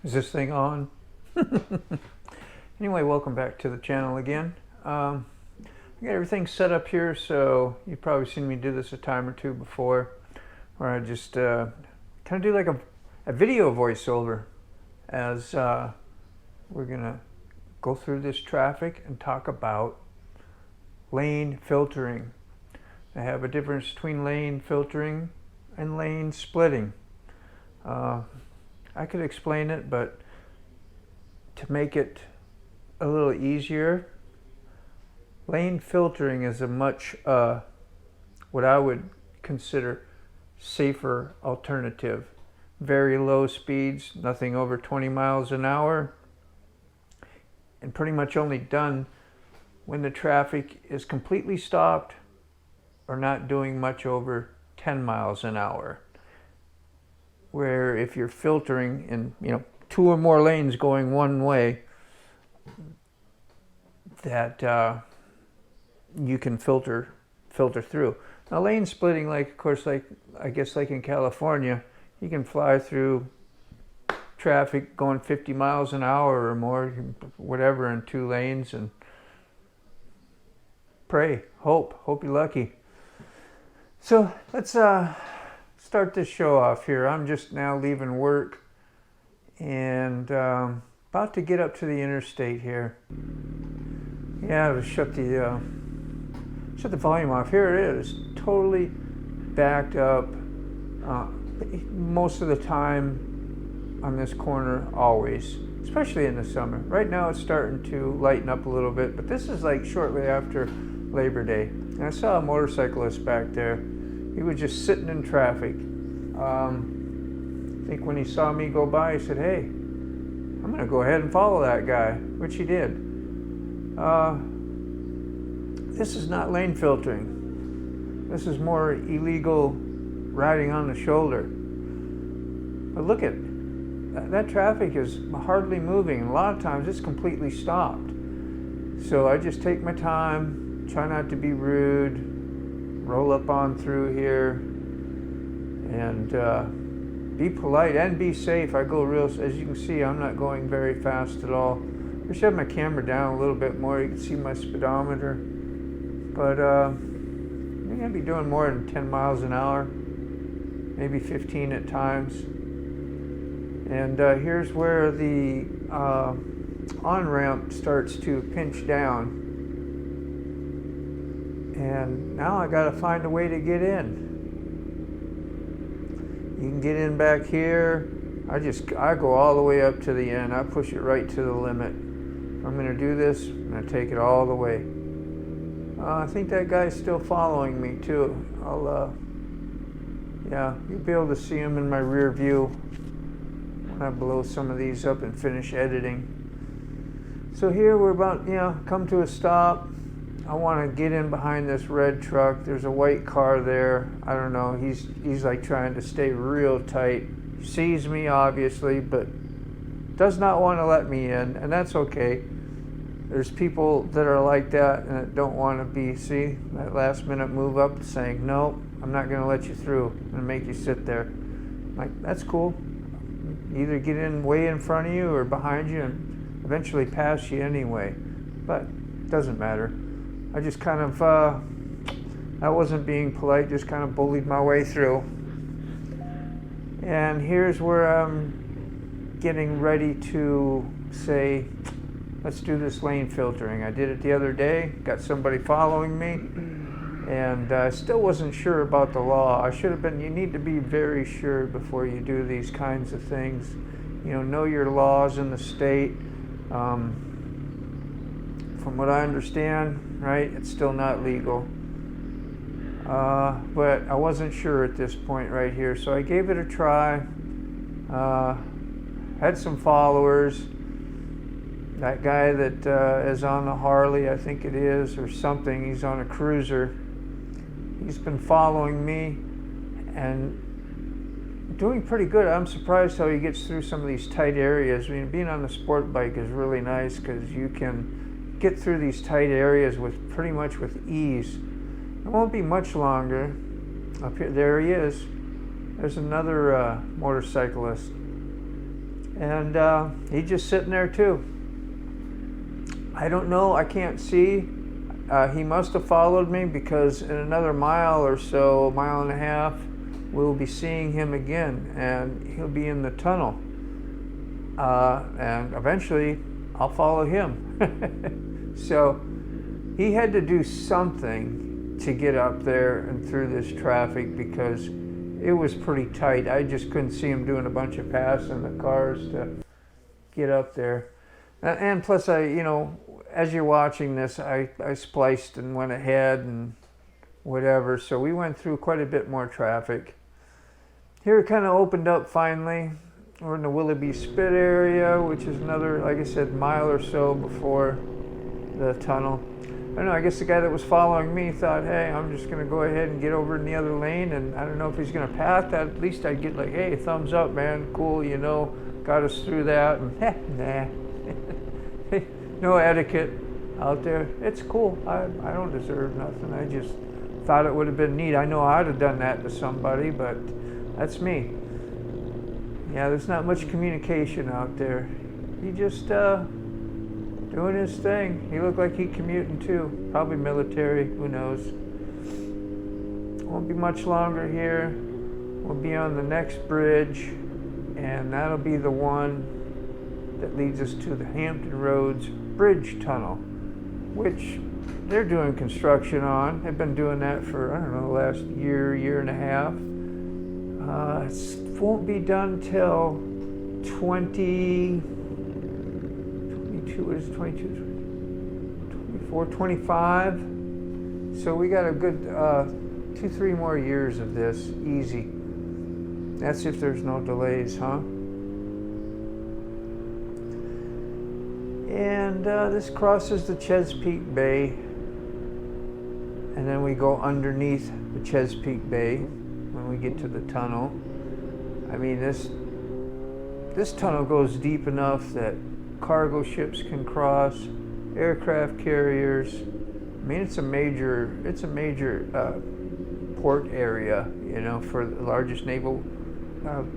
Is this thing on? Anyway, welcome back to the channel again. I got everything set up here, so you've probably seen me do this a time or two before, where I just kind of do like a video voiceover as we're gonna go through this traffic and talk about lane filtering. I have a difference between lane filtering and lane splitting. I could explain it, but to make it a little easier, lane filtering is a much, what I would consider safer alternative. Very low speeds, nothing over 20 miles an hour, and pretty much only done when the traffic is completely stopped or not doing much over 10 miles an hour. Where if you're filtering in, two or more lanes going one way, that you can filter through. Now, lane splitting, like I guess in California, you can fly through traffic going 50 miles an hour or more, whatever, in two lanes, and hope you're lucky. So let's start this show off here. I'm just now leaving work and about to get up to the interstate here. Yeah, I'll shut the volume off. Here it is, totally backed up most of the time on this corner, always, especially in the summer. Right now it's starting to lighten up a little bit, but this is like shortly after Labor Day. And I saw a motorcyclist back there. He was just sitting in traffic. I think when he saw me go by, he said, "Hey, I'm going to go ahead and follow that guy," which he did. This is not lane filtering. This is more illegal riding on the shoulder. But look at that traffic is hardly moving, and a lot of times it's completely stopped. So I just take my time, try not to be rude, roll up on through here, and be polite and be safe. I go real, as you can see, I'm not going very fast at all. I should have my camera down a little bit more. You can see my speedometer, but I'm gonna be doing more than 10 miles an hour, maybe 15 at times. And here's where the on-ramp starts to pinch down. And now I gotta find a way to get in. You can get in back here. I go all the way up to the end. I push it right to the limit. I'm gonna do this, I'm gonna take it all the way. I think that guy's still following me too. Yeah, you'll be able to see him in my rear view when I blow some of these up and finish editing. So here we're about, come to a stop. I want to get in behind this red truck. There's a white car there. I don't know. He's like trying to stay real tight. He sees me, obviously, but does not want to let me in, and that's okay. There's people that are like that and that don't want to be, see, that last minute move up saying, "No, I'm not going to let you through. I'm going to make you sit there." Like, that's cool. Either get in way in front of you or behind you and eventually pass you anyway. But it doesn't matter. I just kind of, I wasn't being polite, just kind of bullied my way through. And here's where I'm getting ready to say, let's do this lane filtering. I did it the other day, got somebody following me, and I still wasn't sure about the law. I should have been. You need to be very sure before you do these kinds of things. Know your laws in the state. From what I understand, right, it's still not legal. But I wasn't sure at this point right here, so I gave it a try. Had some followers. That guy that is on the Harley, I think it is, or something, he's on a cruiser. He's been following me and doing pretty good. I'm surprised how he gets through some of these tight areas. I mean, being on the sport bike is really nice because you can get through these tight areas pretty much with ease. It won't be much longer. Up here, there he is. There's another motorcyclist. And he's just sitting there too. I don't know, I can't see. He must have followed me, because in another mile or so, mile and a half, we'll be seeing him again, and he'll be in the tunnel. And eventually I'll follow him. So he had to do something to get up there and through this traffic, because it was pretty tight. I just couldn't see him doing a bunch of passing the cars to get up there. And plus, as you're watching this, I spliced and went ahead and whatever. So we went through quite a bit more traffic. Here it kind of opened up finally. We're in the Willoughby Spit area, which is another, like I said, mile or so before the tunnel. I don't know, I guess the guy that was following me thought, hey, I'm just going to go ahead and get over in the other lane, and I don't know if he's going to pass that. At least I'd get like, hey, thumbs up, man, cool, got us through that. And nah. No etiquette out there. It's cool. I don't deserve nothing. I just thought it would have been neat. I know I'd have done that to somebody, but that's me. Yeah, there's not much communication out there. He just doing his thing. He looked like he commuting too. Probably military, who knows. Won't be much longer here. We'll be on the next bridge, and that'll be the one that leads us to the Hampton Roads Bridge Tunnel, which they're doing construction on. They've been doing that for, I don't know, the last year and a half. It won't be done till 25. So we got a good 2-3 more years of this, easy. That's if there's no delays, huh? And this crosses the Chesapeake Bay, and then we go underneath the Chesapeake Bay when we get to the tunnel. I mean, this tunnel goes deep enough that cargo ships can cross, aircraft carriers. I mean, it's a major port area, for the largest naval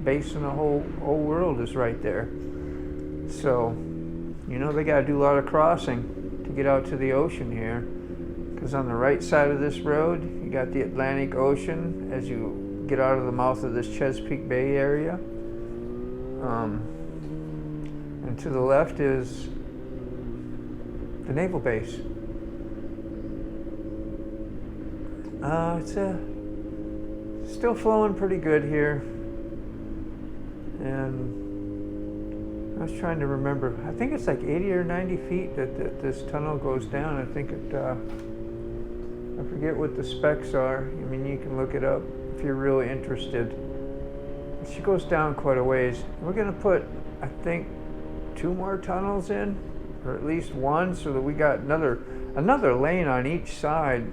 base in the whole world is right there. So, they got to do a lot of crossing to get out to the ocean here, because on the right side of this road, you got the Atlantic Ocean as you get out of the mouth of this Chesapeake Bay area. And to the left is the naval base. It's still flowing pretty good here. And I was trying to remember, I think it's like 80 or 90 feet that this tunnel goes down. I think I forget what the specs are. I mean, you can look it up if you're really interested. She goes down quite a ways. We're going to put, I think, 2 more tunnels in, or at least one, so that we got another lane on each side,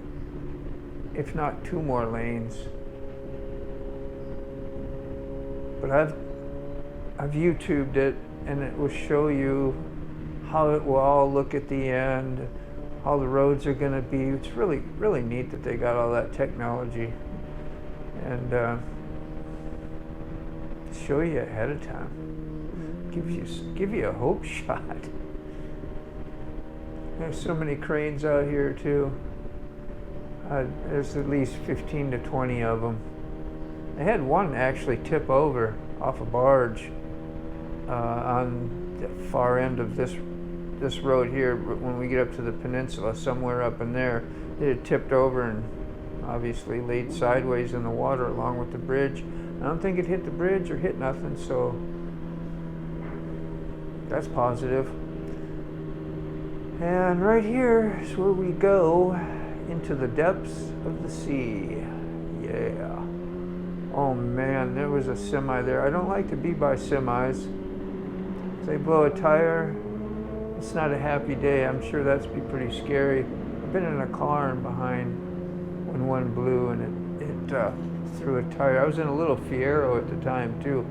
if not 2 more lanes. But I've YouTubed it, and it will show you how it will all look at the end, how the roads are going to be. It's really, really neat that they got all that technology, and show you ahead of time. Give you a hope shot. There's so many cranes out here too. There's at least 15 to 20 of them. They had one actually tip over off a barge on the far end of this road here. When we get up to the peninsula, somewhere up in there, it had tipped over and obviously laid sideways in the water along with the bridge. I don't think it hit the bridge or hit nothing, so that's positive. And right here is where we go into the depths of the sea. Yeah. Oh man, there was a semi there. I don't like to be by semis. If they blow a tire, it's not a happy day. I'm sure that's be pretty scary. I've been in a car and behind when one blew and it threw a tire. I was in a little Fiero at the time too.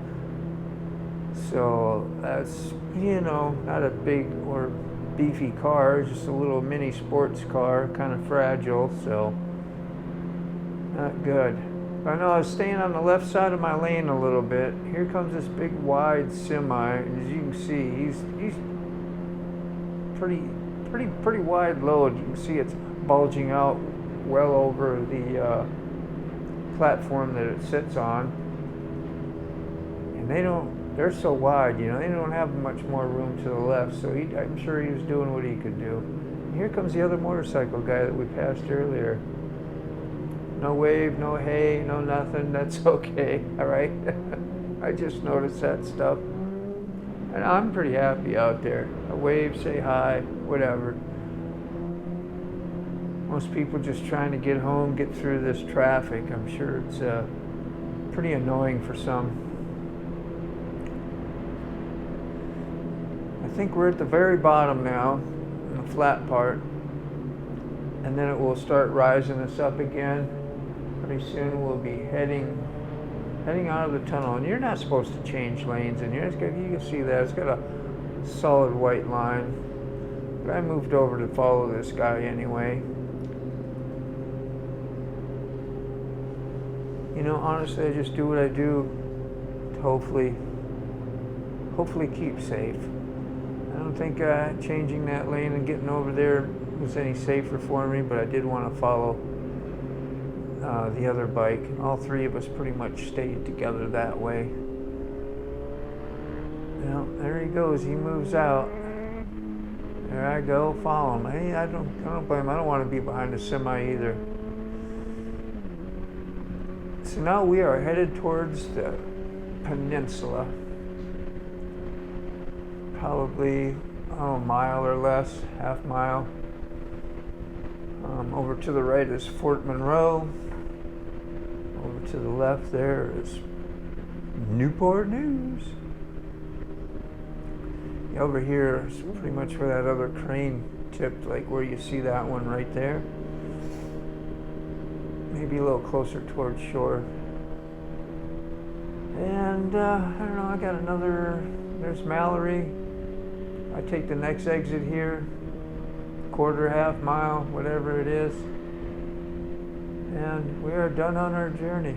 So that's, not a big or beefy car, just a little mini sports car, kind of fragile, so not good. I know I was staying on the left side of my lane a little bit. Here comes this big wide semi. As you can see, he's pretty wide load. You can see it's bulging out well over the platform that it sits on. And they're so wide, you know, they don't have much more room to the left. So I'm sure he was doing what he could do. And here comes the other motorcycle guy that we passed earlier. No wave, no hey, no nothing. That's okay, all right? I just noticed that stuff. And I'm pretty happy out there. A wave, say hi, whatever. Most people just trying to get home, get through this traffic. I'm sure it's pretty annoying for some. I think we're at the very bottom now, in the flat part. And then it will start rising us up again. Pretty soon we'll be heading out of the tunnel, and you're not supposed to change lanes in here. You can see that it's got a solid white line, but I moved over to follow this guy anyway. You know, honestly, I just do what I do to hopefully keep safe. I don't think changing that lane and getting over there was any safer for me, but I did want to follow the other bike. All three of us pretty much stayed together that way. Well, there he goes. He moves out. There I go. Follow him. Hey, I don't blame him. I don't want to be behind a semi either. So now we are headed towards the peninsula. Probably a mile or less, half mile. Over to the right is Fort Monroe. Over to the left there is Newport News. Over here is pretty much where that other crane tipped, like where you see that one right there. Maybe a little closer towards shore. And I don't know, I got another, there's Mallory. I take the next exit here, quarter, half mile, whatever it is. And we are done on our journey.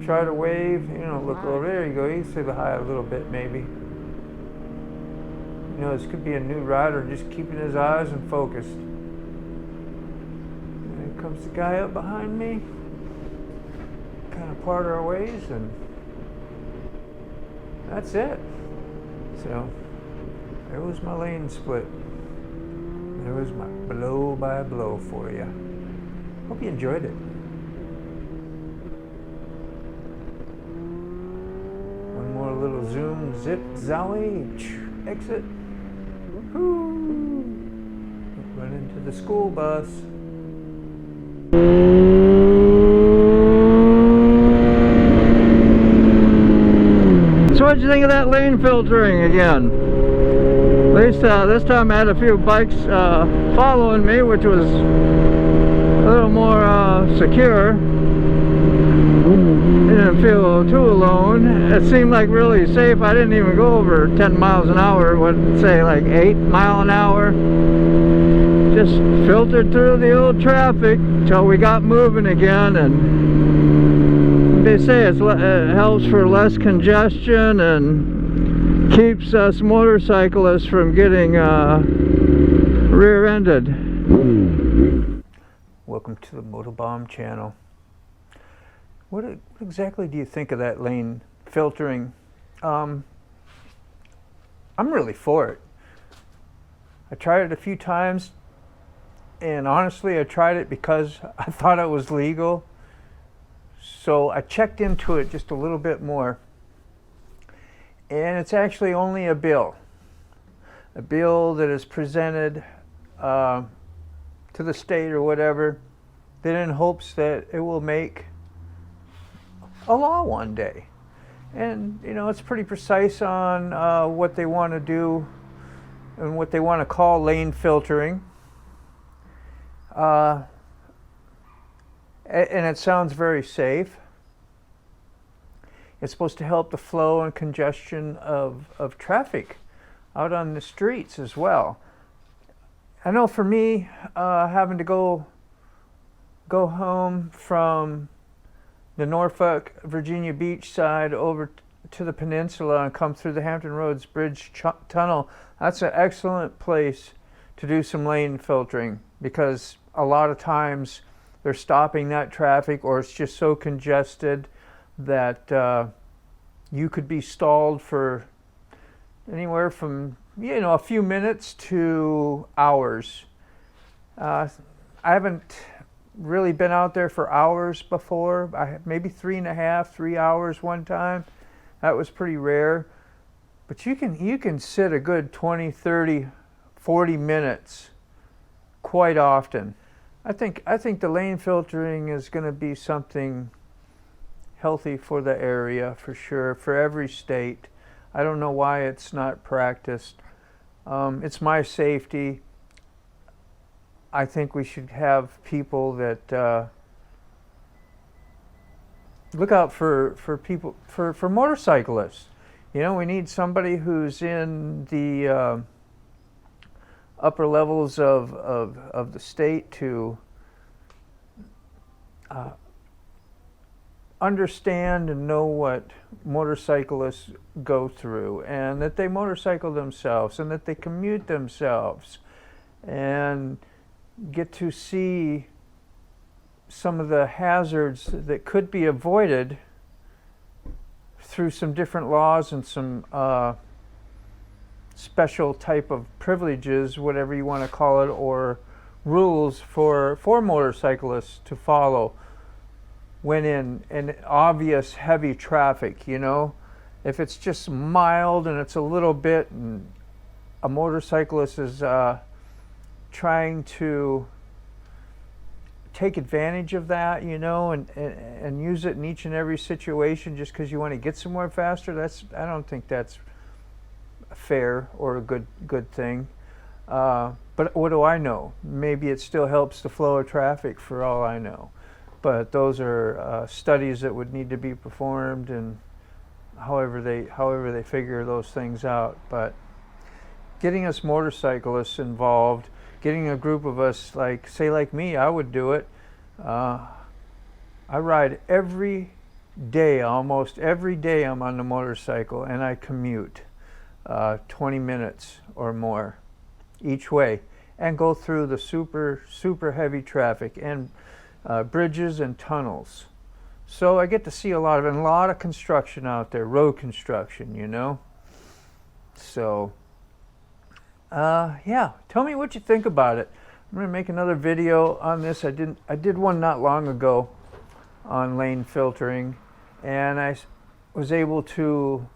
Try to wave, you know, look over, there you go, you can see the high a little bit maybe. You know, this could be a new rider just keeping his eyes and focused. And here comes the guy up behind me. Kind of part our ways, and that's it. So there was my lane split. There was my blow by blow for you. Hope you enjoyed it. One more little zoom, zip, zowie, exit. Woo. Run into the school bus. So what'd you think of that lane filtering again? At least this time I had a few bikes following me, which was a little more secure. Didn't feel too alone. It seemed like really safe. I didn't even go over 10 miles an hour. What, say like 8 miles an hour. Just filtered through the old traffic till we got moving again. And they say it helps for less congestion and keeps us motorcyclists from getting rear-ended. Welcome to the Motobomb channel. What exactly do you think of that lane filtering? I'm really for it. I tried it a few times, and honestly I tried it because I thought it was legal. So I checked into it just a little bit more. And it's actually only a bill. A bill that is presented to the state or whatever, then in hopes that it will make a law one day. And you know, it's pretty precise on what they want to do and what they want to call lane filtering. And it sounds very safe. It's supposed to help the flow and congestion of traffic out on the streets as well. I know for me, having to go home from the Norfolk, Virginia Beach side over to the peninsula and come through the Hampton Roads Bridge Tunnel, that's an excellent place to do some lane filtering, because a lot of times they're stopping that traffic, or it's just so congested that you could be stalled for anywhere from a few minutes to hours. I haven't really been out there for hours before. Maybe 3 hours one time. That was pretty rare. But you can sit a good 20, 30, 40 minutes quite often. I think the lane filtering is going to be something healthy for the area for sure, for every state. I don't know why it's not practiced. It's my safety. I think we should have people that look out for people, for motorcyclists. We need somebody who's in the upper levels of the state to understand and know what motorcyclists go through, and that they motorcycle themselves, and that they commute themselves, and get to see some of the hazards that could be avoided through some different laws and some special type of privileges, whatever you want to call it, or rules for motorcyclists to follow when in obvious heavy traffic. If it's just mild and it's a little bit, and a motorcyclist is trying to take advantage of that, and use it in each and every situation just because you want to get somewhere faster, I don't think that's fair or a good thing. But what do I know? Maybe it still helps the flow of traffic, for all I know. But those are studies that would need to be performed, and however they figure those things out. But getting us motorcyclists involved, getting a group of us, like me, I would do it. I ride every day, almost every day I'm on the motorcycle, and I commute 20 minutes or more each way, and go through the super heavy traffic and bridges and tunnels. So I get to see a lot of construction out there, road construction, So yeah, tell me what you think about it. I'm going to make another video on this. I did one not long ago on lane filtering, and I was able to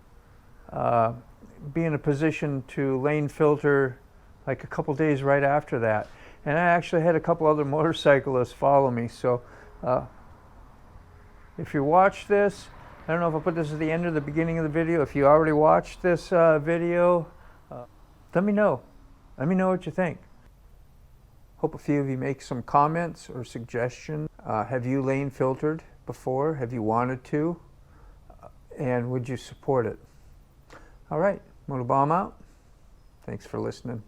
be in a position to lane filter like a couple days right after that. And I actually had a couple other motorcyclists follow me. So if you watch this, I don't know if I'll put this at the end or the beginning of the video. If you already watched this video, let me know. Let me know what you think. Hope a few of you make some comments or suggestions. Have you lane filtered before? Have you wanted to? And would you support it? All right, Motobomb out. Thanks for listening.